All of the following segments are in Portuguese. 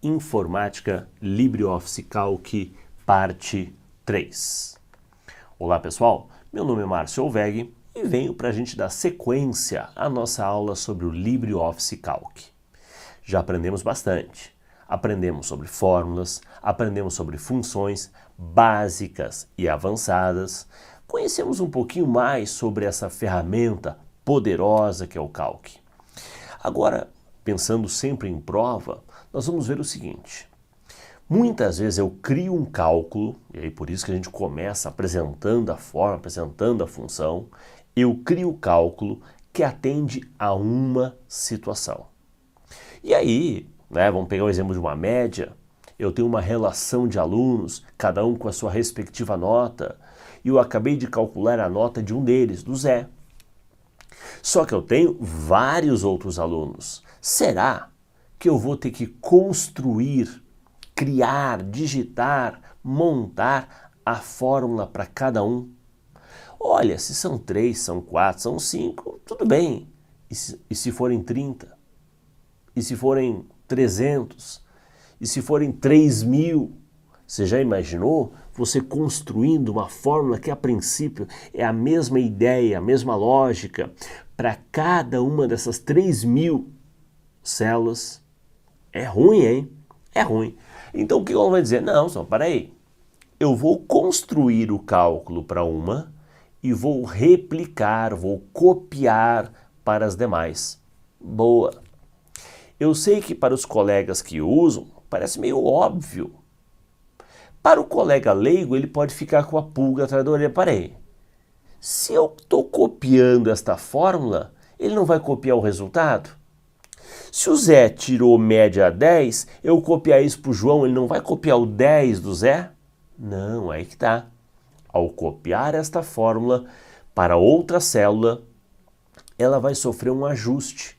Informática LibreOffice Calc, parte 3. Olá pessoal, meu nome é Márcio Olveg e venho para a gente dar sequência à nossa aula sobre o LibreOffice Calc. Já aprendemos bastante. Aprendemos sobre fórmulas, aprendemos sobre funções básicas e avançadas, conhecemos um pouquinho mais sobre essa ferramenta poderosa que é o Calc. Agora, pensando sempre em prova, nós vamos ver o seguinte. Muitas vezes eu crio um cálculo, e aí por isso que a gente começa apresentando a forma, apresentando a função, eu crio o cálculo que atende a uma situação. E aí, vamos pegar o exemplo de uma média, eu tenho uma relação de alunos, cada um com a sua respectiva nota, e eu acabei de calcular a nota de um deles, do Zé. Só que eu tenho vários outros alunos. Será que eu vou ter que construir, criar, digitar, montar a fórmula para cada um? Olha, se são 3, são 4, são 5, tudo bem. E se forem 30? E se forem 300? E se forem 3.000? Você já imaginou você construindo uma fórmula que a princípio é a mesma ideia, a mesma lógica para cada uma dessas 3.000 células? É ruim, hein? É ruim. Então o que ela vai dizer? Não, só para aí. Eu vou construir o cálculo para uma e vou replicar, vou copiar para as demais. Boa. Eu sei que para os colegas que usam, parece meio óbvio. Para o colega leigo, ele pode ficar com a pulga atrás da orelha. Parei. Se eu estou copiando esta fórmula, ele não vai copiar o resultado? Se o Zé tirou média 10, eu copiar isso para o João, ele não vai copiar o 10 do Zé? Não, aí que tá. Ao copiar esta fórmula para outra célula, ela vai sofrer um ajuste.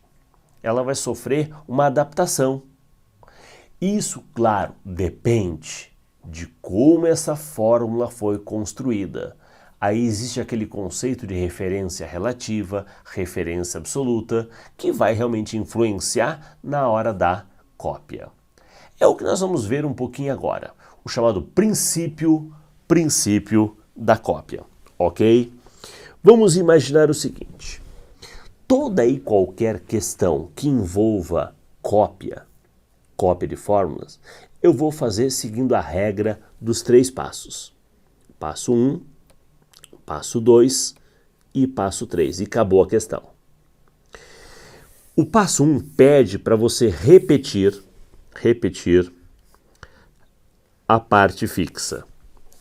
Ela vai sofrer uma adaptação. Isso, claro, depende de como essa fórmula foi construída. Aí existe aquele conceito de referência relativa, referência absoluta, que vai realmente influenciar na hora da cópia. É o que nós vamos ver um pouquinho agora, o chamado princípio da cópia, ok? Vamos imaginar o seguinte, toda e qualquer questão que envolva cópia de fórmulas, eu vou fazer seguindo a regra dos 3 passos. Passo 1, passo 2 e passo 3. E acabou a questão. O passo 1 pede para você repetir a parte fixa.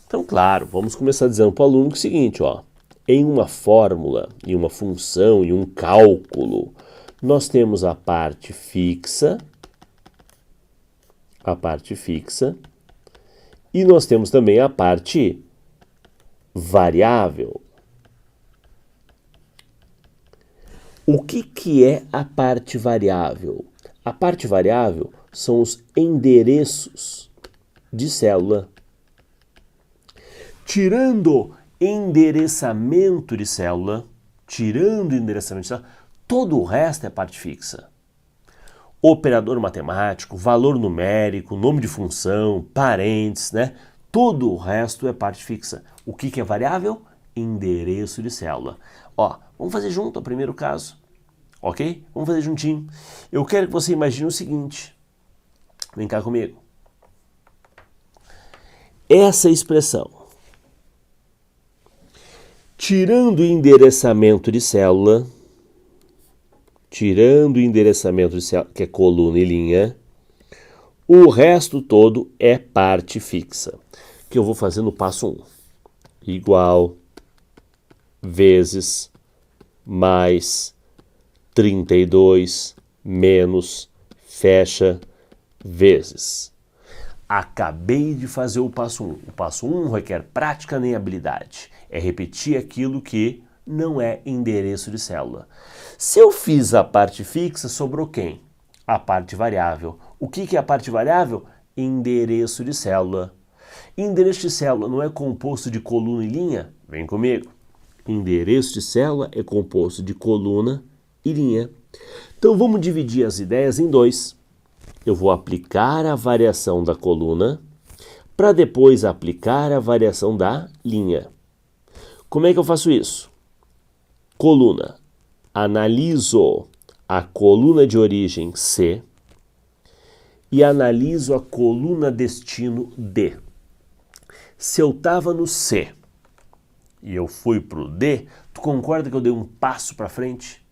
Então, claro, vamos começar dizendo para o aluno o seguinte, ó. Em uma fórmula, em uma função, em um cálculo, nós temos a parte fixa, e nós temos também a parte variável. O que é a parte variável? A parte variável são os endereços de célula. Tirando endereçamento de célula, todo o resto é parte fixa. Operador matemático, valor numérico, nome de função, parênteses, Todo o resto é parte fixa. O que é variável? Endereço de célula. Ó, vamos fazer junto o primeiro caso, ok? Vamos fazer juntinho. Eu quero que você imagine o seguinte. Vem cá comigo. Essa expressão. Tirando o endereçamento de célula, que é coluna e linha, o resto todo é parte fixa, que eu vou fazer no passo 1. Igual, vezes, mais, 32, menos, fecha, vezes. Acabei de fazer o passo 1. O passo 1 não requer prática nem habilidade. É repetir aquilo que não é endereço de célula. Se eu fiz a parte fixa, sobrou quem? A parte variável. O que é a parte variável? Endereço de célula. Endereço de célula não é composto de coluna e linha? Vem comigo. Endereço de célula é composto de coluna e linha. Então vamos dividir as ideias em 2. Eu vou aplicar a variação da coluna para depois aplicar a variação da linha. Como é que eu faço isso? Coluna. Analiso a coluna de origem C e analiso a coluna destino D. Se eu estava no C e eu fui para o D, tu concorda que eu dei um passo para frente?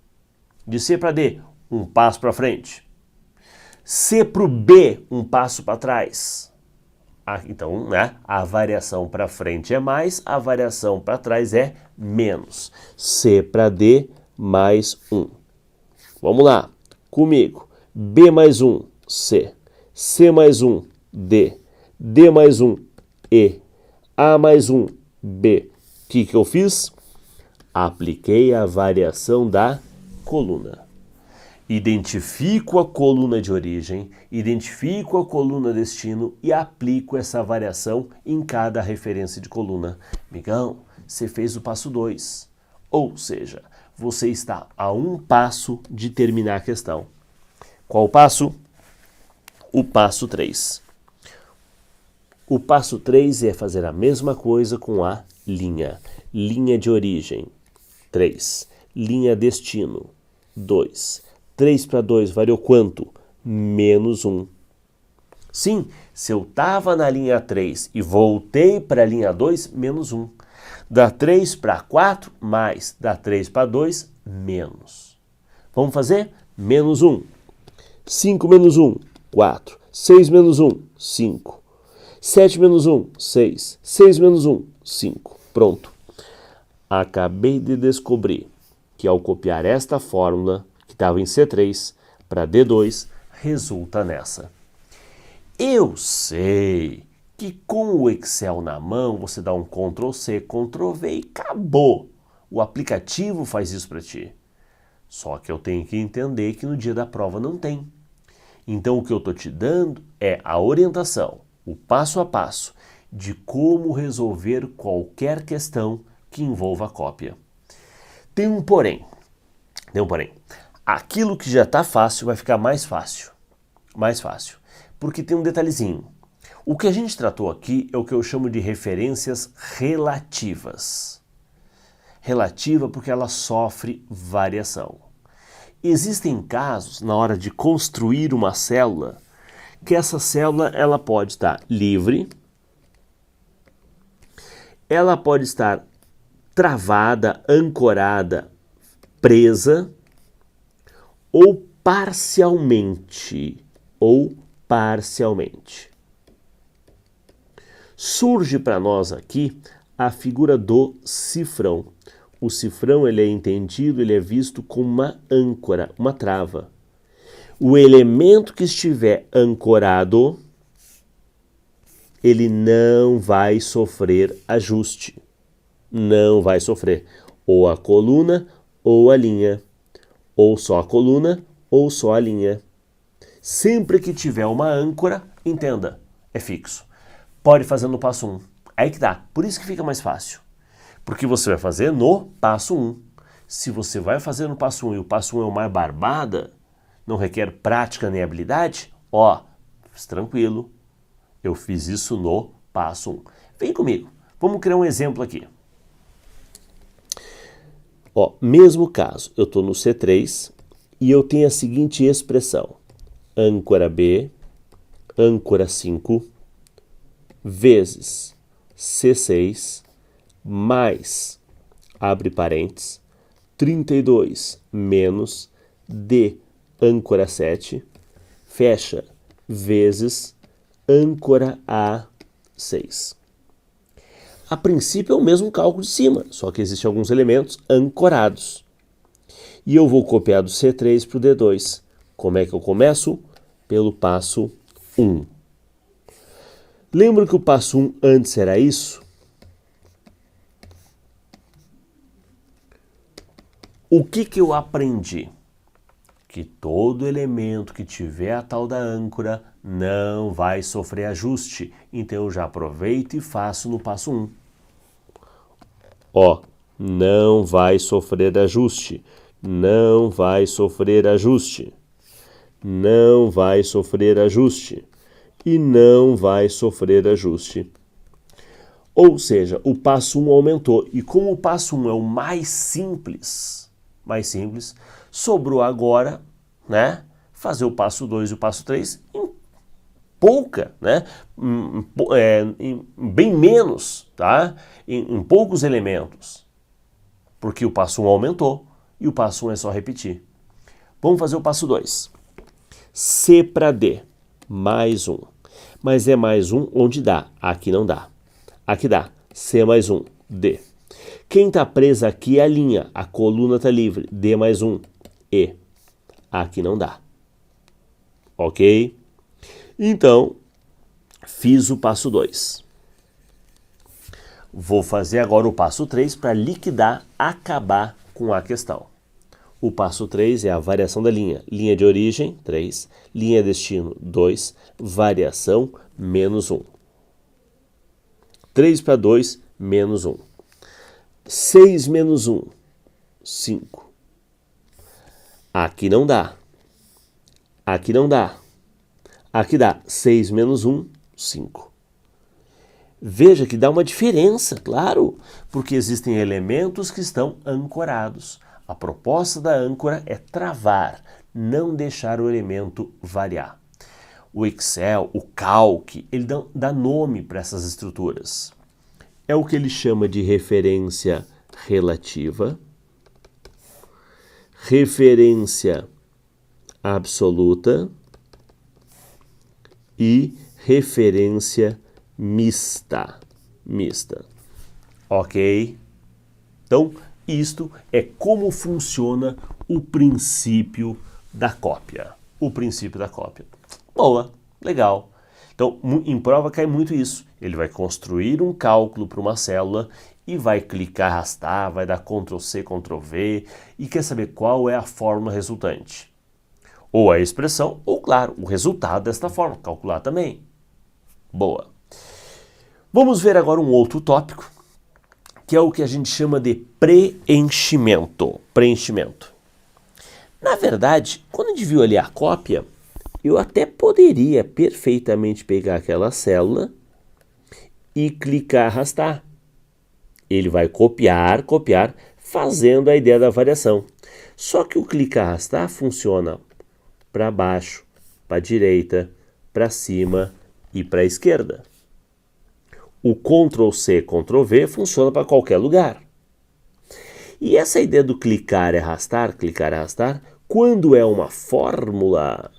De C para D, um passo para frente. C para o B, um passo para trás. Então, né, a variação para frente é mais, a variação para trás é menos. C para D mais 1. Vamos lá, comigo. B mais 1, C. C mais 1, D. D mais 1, E. A mais 1, B. O que eu fiz? Apliquei a variação da coluna. Identifico a coluna de origem, identifico a coluna destino e aplico essa variação em cada referência de coluna. Migão, você fez o passo 2. Ou seja, você está a um passo de terminar a questão. Qual o passo? O passo 3. O passo 3 é fazer a mesma coisa com a linha. Linha de origem, 3. Linha destino, 2. 3 para 2 variou quanto? Menos 1. Sim, se eu estava na linha 3 e voltei para a linha 2, menos 1. Da 3 para 4, mais. Da 3 para 2, menos. Vamos fazer? Menos 1. 5 menos 1, 4. 6 menos 1, 5. 7 menos 1, 6. 6 menos 1, 5. Pronto. Acabei de descobrir que ao copiar esta fórmula, que estava em C3 para D2, resulta nessa. Eu sei que com o Excel na mão, você dá um Ctrl+C, Ctrl+V e acabou. O aplicativo faz isso para ti. Só que eu tenho que entender que no dia da prova não tem. Então o que eu estou te dando é a orientação, o passo a passo de como resolver qualquer questão que envolva a cópia. Tem um porém. Aquilo que já está fácil vai ficar mais fácil. Mais fácil. Porque tem um detalhezinho. O que a gente tratou aqui é o que eu chamo de referências relativas. Relativa porque ela sofre variação. Existem casos, na hora de construir uma célula, que essa célula ela pode estar livre, ela pode estar travada, ancorada, presa, ou parcialmente. Surge para nós aqui a figura do cifrão. O cifrão ele é entendido, ele é visto como uma âncora, uma trava. O elemento que estiver ancorado, ele não vai sofrer ajuste. Não vai sofrer. Ou a coluna ou a linha. Ou só a coluna, ou só a linha. Sempre que tiver uma âncora, entenda, é fixo. Pode fazer no passo 1. Aí que dá. Por isso que fica mais fácil. Porque você vai fazer no passo 1. Se você vai fazer no passo 1 e o passo 1 é o mais barbada, não requer prática nem habilidade, tranquilo. Eu fiz isso no passo 1. Vem comigo. Vamos criar um exemplo aqui. Mesmo caso, eu estou no C3 e eu tenho a seguinte expressão. Âncora B, âncora 5, vezes C6, mais, abre parênteses, 32 menos D, âncora 7, fecha, vezes âncora A6. A princípio é o mesmo cálculo de cima, só que existem alguns elementos ancorados. E eu vou copiar do C3 para o D2. Como é que eu começo? Pelo passo 1. Lembra que o passo 1 antes era isso? O que eu aprendi? Que todo elemento que tiver a tal da âncora não vai sofrer ajuste. Então eu já aproveito e faço no passo 1. Não vai sofrer ajuste. Não vai sofrer ajuste. não vai sofrer ajuste. E não vai sofrer ajuste. Ou seja, o passo 1 aumentou. E como o passo 1 é o mais simples, sobrou agora, né, fazer o passo 2 e o passo 3 em pouca, né, bem menos, tá, em poucos elementos. Porque o passo 1 aumentou e o passo 1 é só repetir. Vamos fazer o passo 2. C para D, mais 1. Mas é mais 1 onde dá, aqui não dá. Aqui dá, C mais 1, D. Quem está preso aqui é a linha, a coluna está livre, D mais 1, E. Aqui não dá. Ok? Então, fiz o passo 2. Vou fazer agora o passo 3 para liquidar, acabar com a questão. O passo 3 é a variação da linha. Linha de origem, 3. Linha de destino, 2. Variação, menos 1. 3 para 2, menos 1. 6 menos 1, 5. Aqui não dá. Aqui não dá. Aqui dá 6 menos 1, 5. Veja que dá uma diferença, claro, porque existem elementos que estão ancorados. A proposta da âncora é travar, não deixar o elemento variar. O Excel, o Calc, ele dá nome para essas estruturas. É o que ele chama de referência relativa, referência absoluta e referência mista. Ok? Então, isto é como funciona o princípio da cópia. Boa, legal. Então, em prova cai muito isso. Ele vai construir um cálculo para uma célula e vai clicar, arrastar, vai dar Ctrl+C, Ctrl+V e quer saber qual é a fórmula resultante. Ou a expressão, ou, claro, o resultado desta forma, calcular também. Boa. Vamos ver agora um outro tópico, que é o que a gente chama de preenchimento. Na verdade, quando a gente viu ali a cópia, eu até poderia perfeitamente pegar aquela célula e clicar, arrastar. Ele vai copiar, fazendo a ideia da variação. Só que o clicar, arrastar funciona para baixo, para a direita, para cima e para a esquerda. O Ctrl+C, Ctrl+V funciona para qualquer lugar. E essa ideia do clicar e arrastar, quando é uma fórmula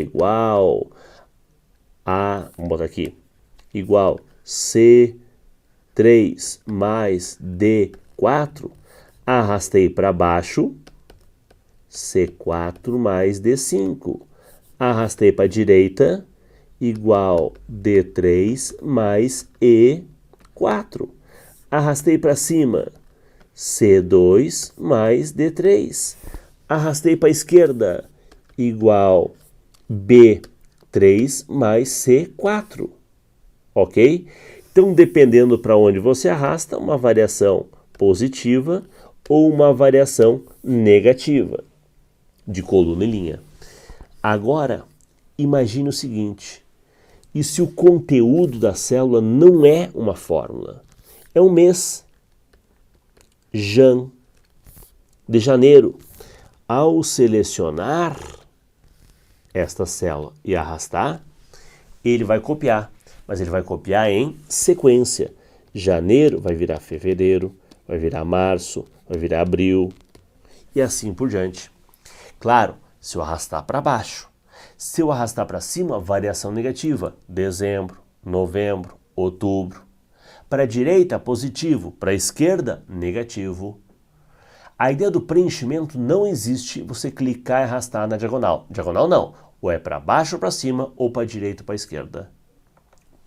igual a, vamos botar aqui, igual C3 mais D4, arrastei para baixo, C4 mais D5. Arrastei para a direita, igual D3 mais E4. Arrastei para cima, C2 mais D3. Arrastei para a esquerda, igual B3 mais C4. Ok? Então, dependendo para onde você arrasta, uma variação positiva ou uma variação negativa de coluna e linha. Agora, imagine o seguinte: e se o conteúdo da célula não é uma fórmula? É um mês, de janeiro. Ao selecionar esta célula e arrastar, ele vai copiar, mas ele vai copiar em sequência. Janeiro vai virar fevereiro, vai virar março, vai virar abril e assim por diante. Claro, se eu arrastar para baixo. Se eu arrastar para cima, variação negativa. Dezembro, novembro, outubro. Para a direita, positivo. Para a esquerda, negativo. A ideia do preenchimento não existe você clicar e arrastar na diagonal. Diagonal não. Ou é para baixo ou para cima, ou para a direita ou para a esquerda.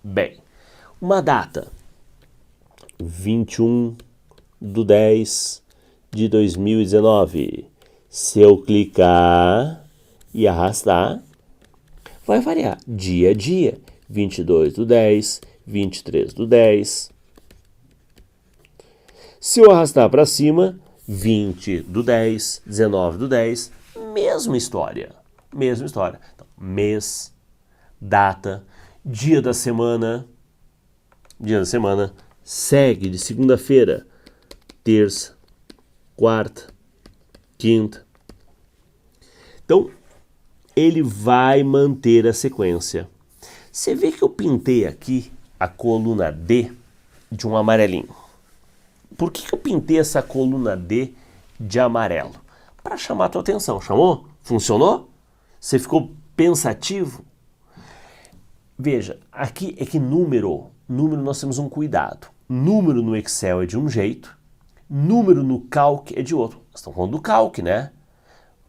Bem, uma data. 21/10/2019. Se eu clicar e arrastar, vai variar dia a dia. 22/10, 23/10. Se eu arrastar para cima, 20/10, 19/10, mesma história. mesma história. Então, mês, data, dia da semana, segue de segunda-feira, terça, quarta, quinta. Então, ele vai manter a sequência. Você vê que eu pintei aqui a coluna D de um amarelinho. Por que eu pintei essa coluna D de amarelo? Para chamar a tua atenção. Chamou? Funcionou? Você ficou pensativo? Veja, aqui é que número nós temos um cuidado. Número no Excel é de um jeito, número no Calc é de outro. Nós estamos falando do Calc, né?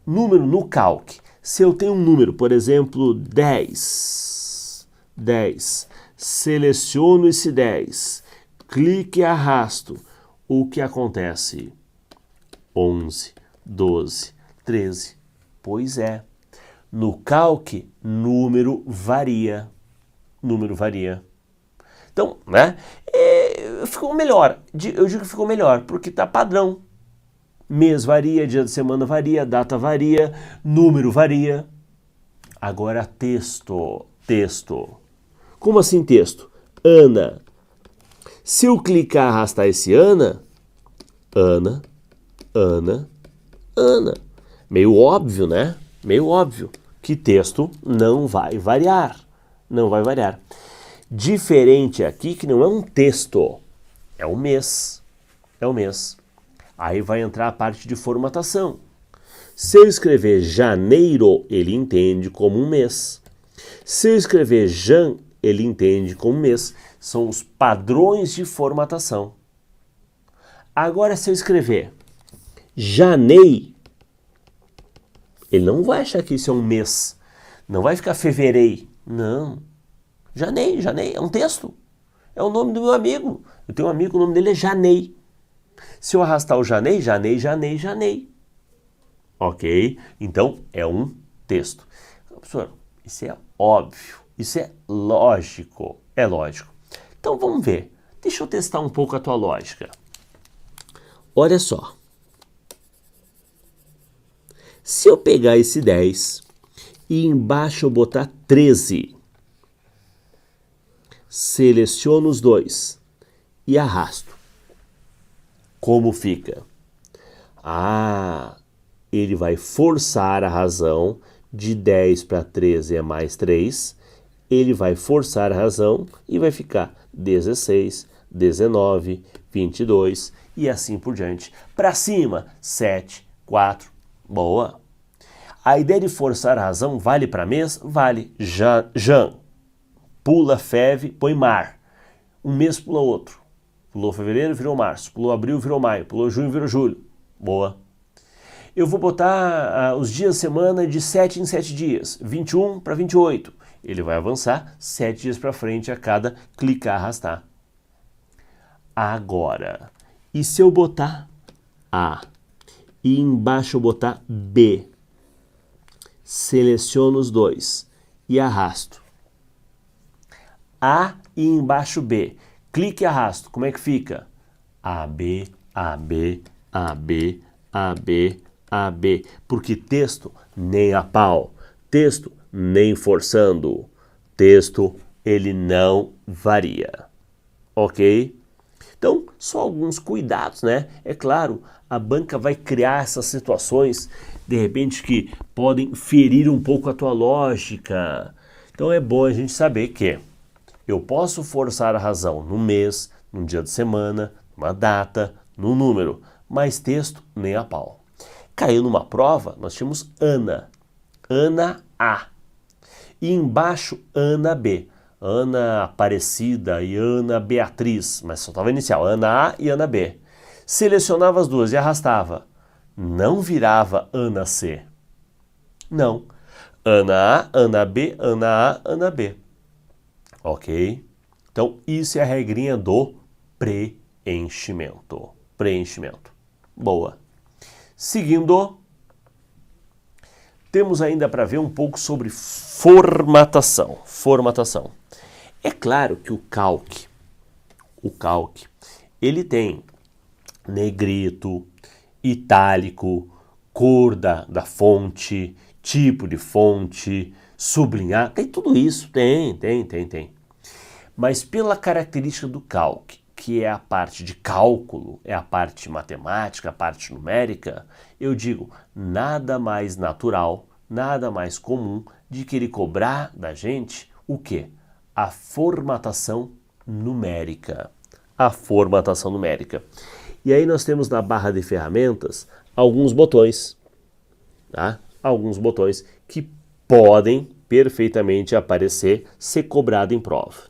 Número no Calc. Se eu tenho um número, por exemplo, 10, seleciono esse 10, clique e arrasto, o que acontece? 11, 12, 13. Pois é. No Calc, número varia. Então, né? Ficou melhor. Eu digo que ficou melhor, porque tá padrão. Mês varia, dia de semana varia, data varia, número varia. Agora texto. Como assim texto? Ana. Se eu clicar e arrastar esse Ana. Meio óbvio, né? Meio óbvio que texto não vai variar. Diferente aqui que não é um texto, é um mês. Aí vai entrar a parte de formatação. Se eu escrever janeiro, ele entende como um mês. Se eu escrever jan, ele entende como um mês. São os padrões de formatação. Agora, se eu escrever janei, ele não vai achar que isso é um mês. Não vai ficar fevereiro. Não. Janei, é um texto. É o nome do meu amigo. Eu tenho um amigo, o nome dele é Janei. Se eu arrastar o janei. Ok? Então, é um texto. Professor, isso é óbvio. Isso é lógico. É lógico. Então, vamos ver. Deixa eu testar um pouco a tua lógica. Olha só. Se eu pegar esse 10 e embaixo eu botar 13, seleciono os dois e arrasto. Como fica? Ele vai forçar a razão, de 10 para 13 é mais 3, ele vai forçar a razão e vai ficar 16, 19, 22 e assim por diante. Para cima, 7, 4, boa. A ideia de forçar a razão vale para mês? Vale. Jan, pula feve, põe mar. Um mês pula outro. Pulou fevereiro, virou março. Pulou abril, virou maio. Pulou junho, virou julho. Boa. Eu vou botar os dias da semana de 7 em 7 dias. 21 para 28. Ele vai avançar 7 dias para frente a cada clicar, arrastar. Agora, e se eu botar A e embaixo eu botar B? Seleciono os dois e arrasto. A e embaixo B. Clique e arrasto. Como é que fica? AB, AB, AB, AB, AB. Porque texto nem a pau. Texto nem forçando. Texto, ele não varia. Ok? Então, só alguns cuidados, né? É claro, a banca vai criar essas situações, de repente, que podem ferir um pouco a tua lógica. Então, é bom a gente saber que eu posso forçar a razão no mês, num dia de semana, numa data, num número, mas texto nem a pau. Caiu numa prova, nós tínhamos Ana. Ana A. E embaixo, Ana B. Ana Aparecida e Ana Beatriz, mas só estava inicial, Ana A e Ana B. Selecionava as duas e arrastava. Não virava Ana C. Não. Ana A, Ana B, Ana A, Ana B. Ok? Então, isso é a regrinha do preenchimento. Boa. Seguindo, temos ainda para ver um pouco sobre formatação. É claro que o Calc, ele tem negrito, itálico, cor da fonte, tipo de fonte, sublinhar, tem tudo isso, tem. Mas pela característica do calc, que é a parte de cálculo, é a parte matemática, a parte numérica, eu digo, nada mais natural, nada mais comum de querer cobrar da gente o quê? A formatação numérica. A formatação numérica. E aí nós temos na barra de ferramentas alguns botões, tá? Alguns botões que podem perfeitamente aparecer, ser cobrado em prova.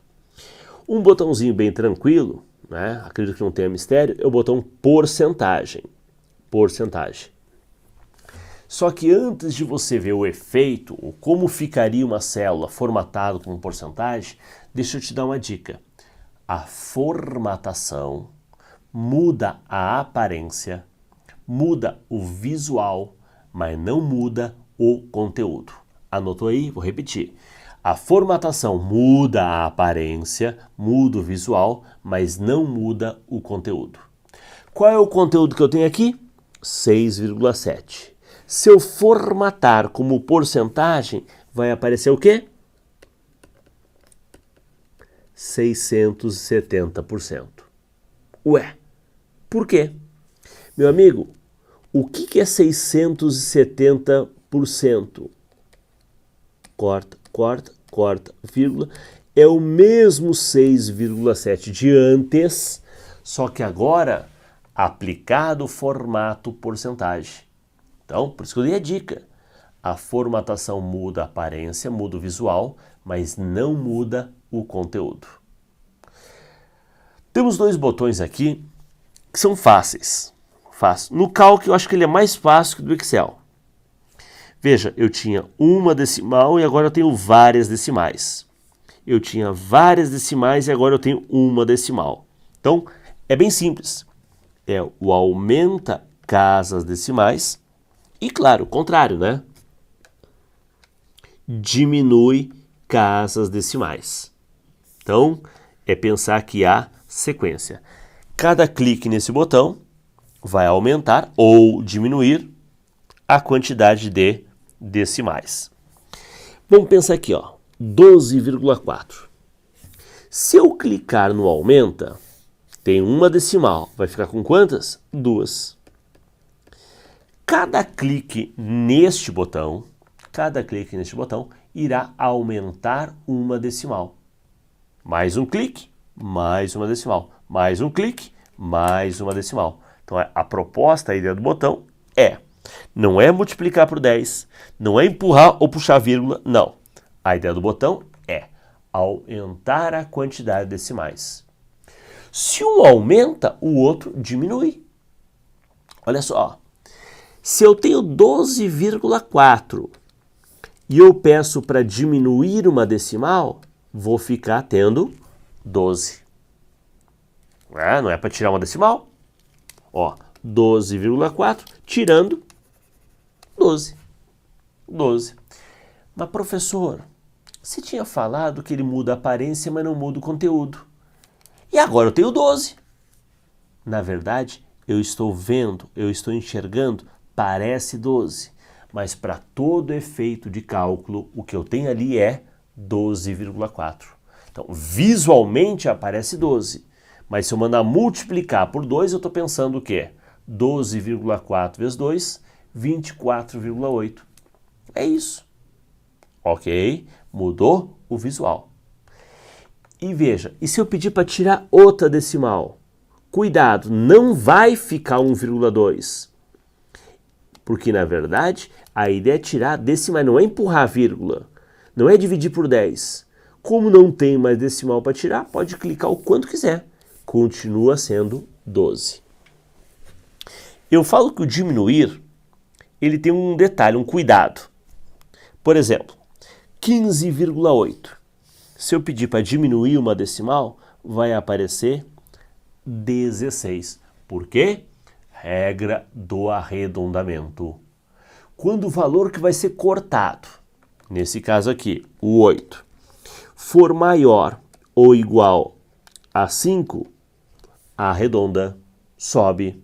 Um botãozinho bem tranquilo, né? Acredito que não tenha mistério, é o botão porcentagem. Porcentagem. Só que antes de você ver o efeito, ou como ficaria uma célula formatada com porcentagem, deixa eu te dar uma dica. A formatação muda a aparência, muda o visual, mas não muda o conteúdo. Anotou aí? Vou repetir. A formatação muda a aparência, muda o visual, mas não muda o conteúdo. Qual é o conteúdo que eu tenho aqui? 6,7. Se eu formatar como porcentagem, vai aparecer o quê? 670%. Ué, por quê? Meu amigo, o que é 670%? Corta, vírgula. É o mesmo 6,7 de antes, só que agora aplicado o formato porcentagem. Então, por isso que eu dei a dica. A formatação muda a aparência, muda o visual, mas não muda o conteúdo. Temos dois botões aqui que são fáceis. No Calc eu acho que ele é mais fácil que do Excel. Veja, eu tinha uma decimal e agora eu tenho várias decimais. Eu tinha várias decimais e agora eu tenho uma decimal. Então, é bem simples. É o aumenta casas decimais e, claro, o contrário, né? Diminui casas decimais. Então, é pensar que há sequência. Cada clique nesse botão vai aumentar ou diminuir a quantidade de decimais. Vamos pensar aqui, ó, 12,4. Se eu clicar no aumenta, tem uma decimal, vai ficar com quantas? 2. Cada clique neste botão irá aumentar uma decimal. Mais um clique, mais uma decimal. Mais um clique, mais uma decimal. Então a proposta, a ideia do botão não é multiplicar por 10, não é empurrar ou puxar vírgula, não. A ideia do botão é aumentar a quantidade de decimais. Se um aumenta, o outro diminui. Olha só, se eu tenho 12,4 e eu peço para diminuir uma decimal, vou ficar tendo 12. Não é para tirar uma decimal? Ó, 12,4 tirando 12. Mas, professor, você tinha falado que ele muda a aparência, mas não muda o conteúdo. E agora eu tenho 12. Na verdade, eu estou vendo, eu estou enxergando, parece 12. Mas para todo efeito de cálculo, o que eu tenho ali é 12,4. Então, visualmente aparece 12. Mas se eu mandar multiplicar por 2, eu estou pensando o quê? 12,4 vezes 2, 24,8. É isso. Ok? Mudou o visual. E veja, e se eu pedir para tirar outra decimal? Cuidado, não vai ficar 1,2. Porque, na verdade, a ideia é tirar decimal, não é empurrar a vírgula. Não é dividir por 10. Como não tem mais decimal para tirar, pode clicar o quanto quiser. Continua sendo 12. Eu falo que o diminuir, ele tem um detalhe, um cuidado. Por exemplo, 15,8. Se eu pedir para diminuir uma decimal, vai aparecer 16. Por quê? Regra do arredondamento. Quando o valor que vai ser cortado, nesse caso aqui, o 8, for maior ou igual a 5, arredonda, sobe.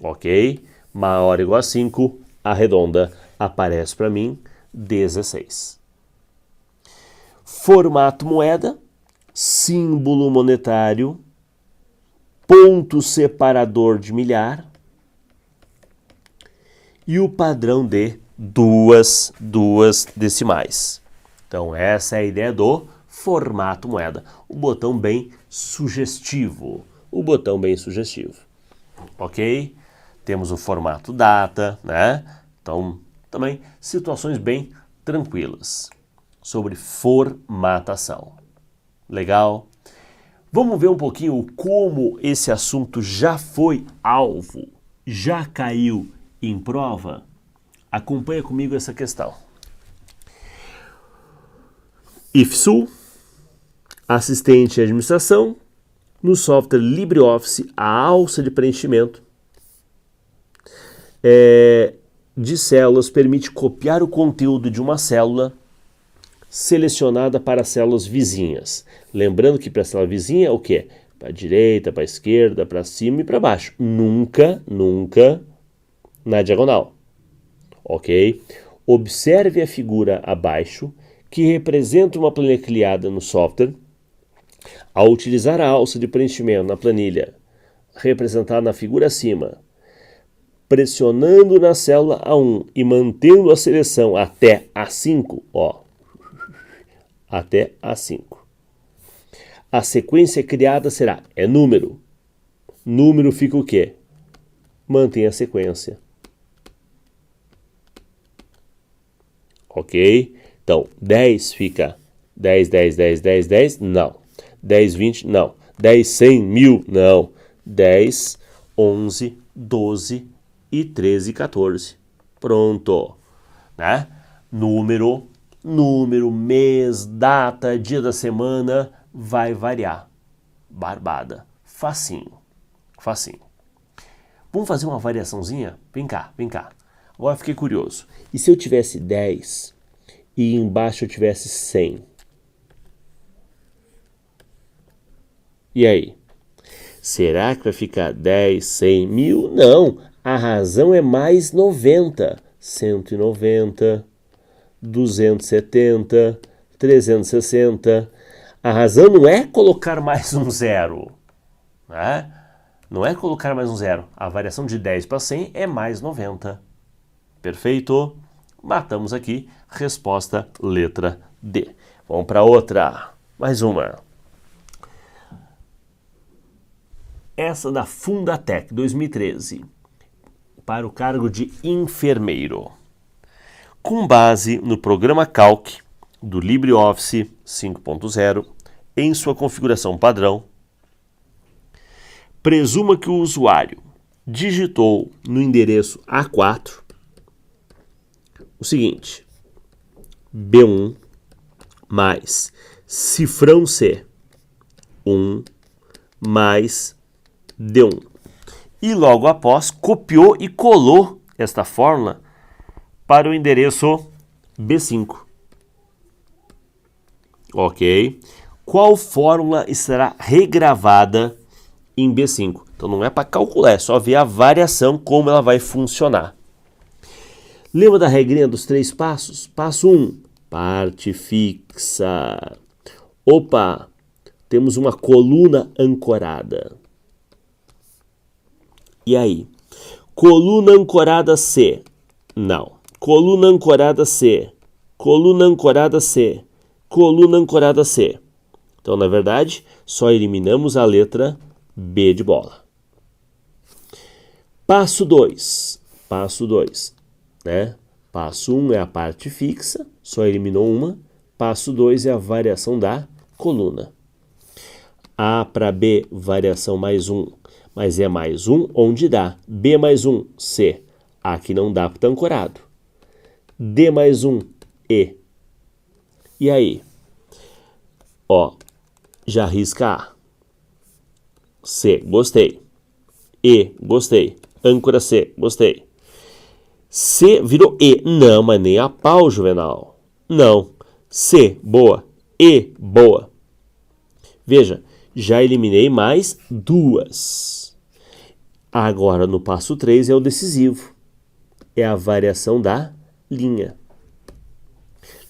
Ok? Maior ou igual a 5, arredonda. Aparece para mim 16. Formato moeda, símbolo monetário, ponto separador de milhar e o padrão de duas decimais. Então essa é a ideia do formato moeda. O botão bem sugestivo. Ok? Temos o formato data, né? Então, também situações bem tranquilas sobre formatação. Legal? Vamos ver um pouquinho como esse assunto já foi alvo, já caiu em prova? Acompanha comigo essa questão. IFSU, assistente de administração, no software LibreOffice, a alça de preenchimento de células permite copiar o conteúdo de uma célula selecionada para células vizinhas. Lembrando que para a célula vizinha é o quê? Para a direita, para a esquerda, para cima e para baixo. Nunca na diagonal. Ok? Observe a figura abaixo, que representa uma planilha criada no software. Ao utilizar a alça de preenchimento na planilha representada na figura acima, pressionando na célula A1 e mantendo a seleção até A5, até A5. A sequência criada será, número. Número fica o quê? Mantém a sequência. Ok? Então, 10 fica 10, 10, 10, 10, 10, não. 10, 20, não. 10, 100, 1000, não. 10, 11, 12 e 13, 14. Pronto. Né? Número, mês, data, dia da semana, vai variar. Barbada. Facinho. Vamos fazer uma variaçãozinha? Vem cá. Agora fiquei curioso. E se eu tivesse 10 e embaixo eu tivesse 100? E aí? Será que vai ficar 10, 100, 1000? Não. A razão é mais 90. 190, 270, 360. A razão não é colocar mais um zero, né? Não é colocar mais um zero. A variação de 10 para 100 é mais 90. Perfeito? Matamos aqui. Resposta letra D. Vamos para outra. Mais uma. Essa da Fundatec 2013. Para o cargo de enfermeiro. Com base no programa Calc do LibreOffice 5.0, em sua configuração padrão, presuma que o usuário digitou no endereço A4 o seguinte: B1 mais cifrão C 1 mais D1. E logo após copiou e colou esta fórmula para o endereço B5. Ok? Qual fórmula estará regravada em B5? Então não é para calcular, é só ver a variação, como ela vai funcionar. Lembra da regrinha dos 3 passos? Passo 1, parte fixa. Opa, temos uma coluna ancorada. E aí? Coluna ancorada C. Não. Coluna ancorada C. Coluna ancorada C. Coluna ancorada C. Então, na verdade, só eliminamos a letra B de bola. Passo 2. Né? Passo 1 é a parte fixa, só eliminou uma. Passo 2 é a variação da coluna. A para B, variação mais 1. Mas é mais 1 onde dá. B mais 1, C. Aqui não dá porque está ancorado. D mais 1, E. E aí? Já risca A. C, gostei. E, gostei. Âncora C, gostei. C virou E. Não, mas nem a pau, Juvenal. Não. C, boa. E, boa. Veja, já eliminei mais 2. Agora, no passo 3 é o decisivo. É a variação da linha.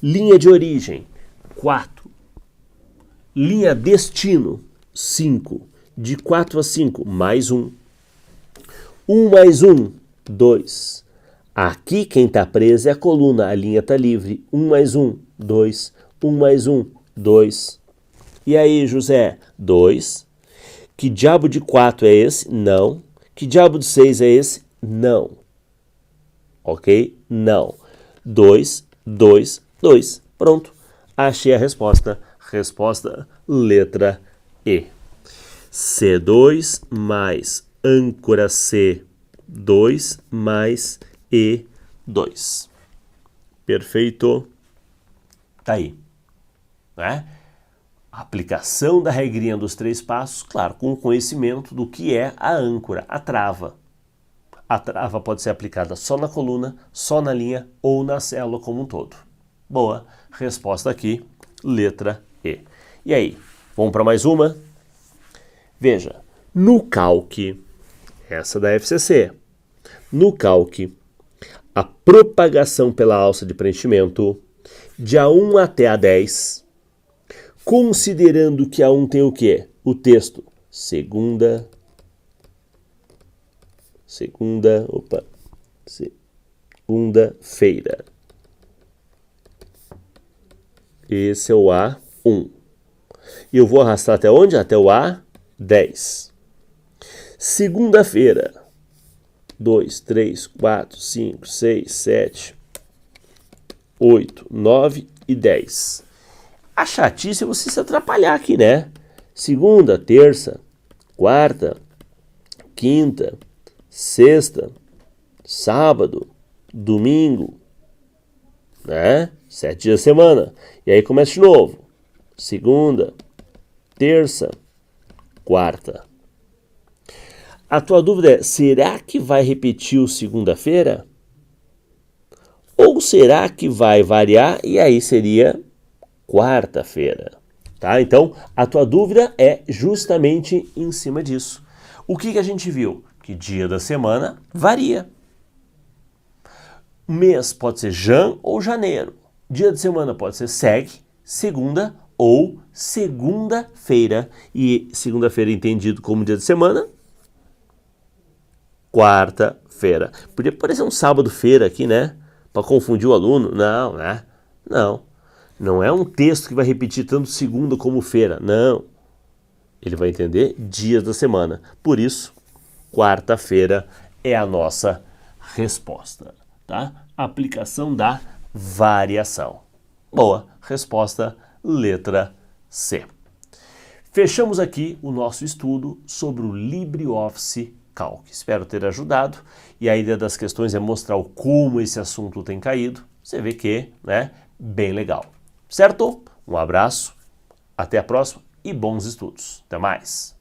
Linha de origem, 4. Linha destino, 5. De 4 a 5, mais 1. 1 mais 1, 2. Aqui quem está preso é a coluna, a linha está livre. 1 mais 1, 2. 1 mais 1, 2. E aí, José? 2. Que diabo de 4 é esse? Não. Que diabo de 6 é esse? Não. Ok? Não. 2, 2, 2. Pronto. Achei a resposta. Resposta letra E. C2 mais âncora C2 mais E2. Perfeito? Tá aí. Né? Aplicação da regrinha dos 3 passos, claro, com o conhecimento do que é a âncora, a trava. A trava pode ser aplicada só na coluna, só na linha ou na célula como um todo. Boa. Resposta aqui, letra E. E aí, vamos para mais uma? Veja, no calque, essa da FCC, no calque, a propagação pela alça de preenchimento de A1 até A10, considerando que A1 tem o quê? O texto, segunda-feira. Esse é o A1. E eu vou arrastar até onde? Até o A10. Segunda-feira. 2, 3, 4, 5, 6, 7, 8, 9 e 10. A chatice é você se atrapalhar aqui, né? Segunda, terça, quarta, quinta, sexta, sábado, domingo, né? 7 dias da semana. E aí começa de novo. Segunda, terça, quarta. A tua dúvida é, será que vai repetir o segunda-feira? Ou será que vai variar e aí seria quarta-feira? Tá? Então, a tua dúvida é justamente em cima disso. O que a gente viu? Que dia da semana varia. Mês pode ser Jan ou Janeiro. Dia de semana pode ser Seg, segunda ou segunda-feira. E segunda-feira entendido como dia de semana, quarta-feira. Podia parecer um sábado-feira aqui, né? Para confundir o aluno. Não, né? Não. Não é um texto que vai repetir tanto segunda como feira. Não. Ele vai entender dias da semana. Por isso, quarta-feira é a nossa resposta. Tá? Aplicação da variação. Boa. Resposta letra C. Fechamos aqui o nosso estudo sobre o LibreOffice Calc. Espero ter ajudado. E a ideia das questões é mostrar como esse assunto tem caído. Você vê que, né, bem legal. Certo? Um abraço, até a próxima e bons estudos. Até mais!